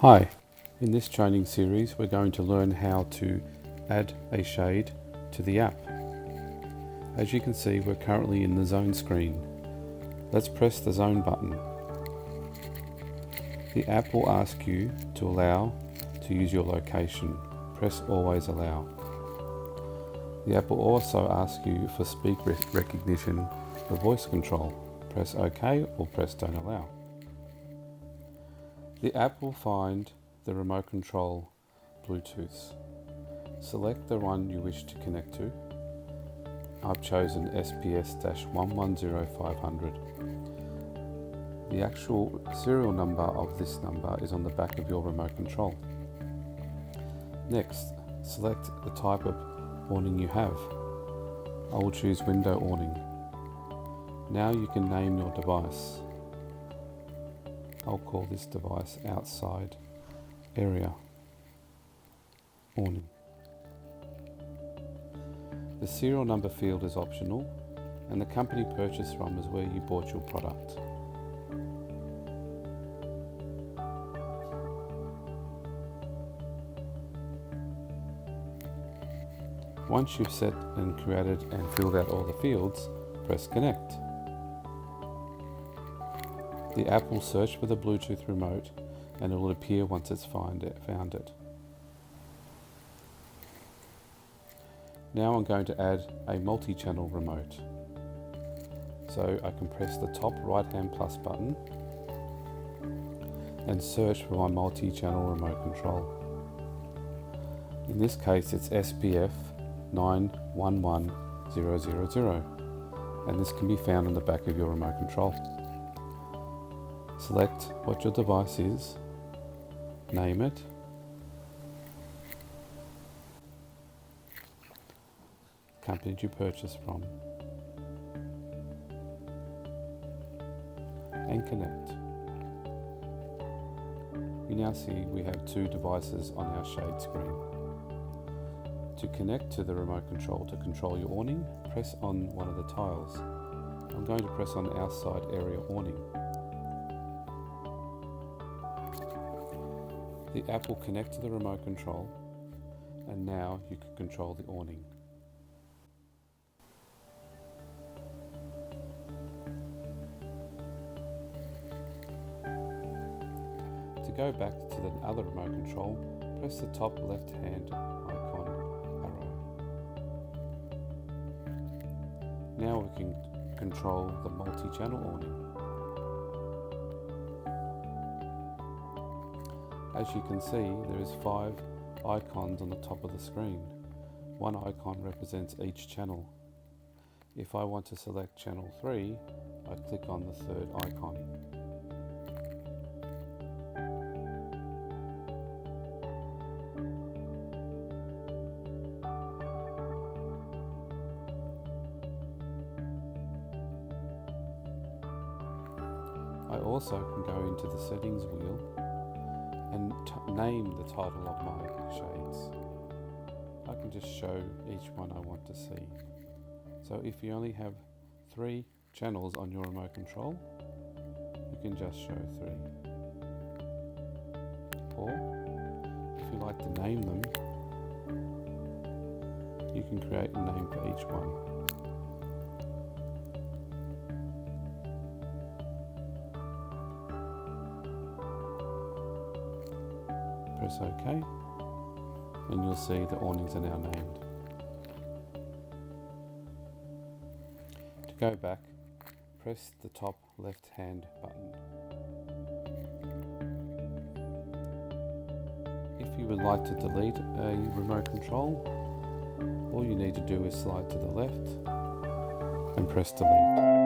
Hi, in this training series we're going to learn how to add a shade to the app. As you can see, we're currently in the zone screen. Let's press the zone button. The app will ask you to allow to use your location. Press always allow. The app will also ask you for speak recognition for voice control. Press OK or press don't allow. The app will find the remote control Bluetooth. Select the one you wish to connect to. I've chosen SPS-110500. The actual serial number of this number is on the back of your remote control. Next, select the type of awning you have. I will choose window awning. Now you can name your device. I'll call this device outside area awning. The serial number field is optional, and the company purchased from is where you bought your product. Once you've set and created and filled out all the fields, press connect. The app will search for the Bluetooth remote and it will appear once it's found it. Now I'm going to add a multi-channel remote. So I can press the top right hand plus button and search for my multi-channel remote control. In this case it's SPF 911000, and this can be found on the back of your remote control. Select what your device is, name it, company you purchased from, and connect. You now see we have two devices on our shade screen. To connect to the remote control to control your awning, press on one of the tiles. I'm going to press on outside area awning. The app will connect to the remote control, and now you can control the awning. To go back to the other remote control, press the top left hand icon arrow. Now we can control the multi-channel awning. As you can see, there is 5 icons on the top of the screen. One icon represents each channel. If I want to select channel 3, I click on the third icon. I also can go into the settings wheel and name the title of my shades. I can just show each one I want to see. So if you only have 3 channels on your remote control, you can just show 3. Or if you like to name them, you can create a name for each one. Press OK, and you'll see the awnings are now named. To go back, press the top left hand button. If you would like to delete a remote control, all you need to do is slide to the left and press delete.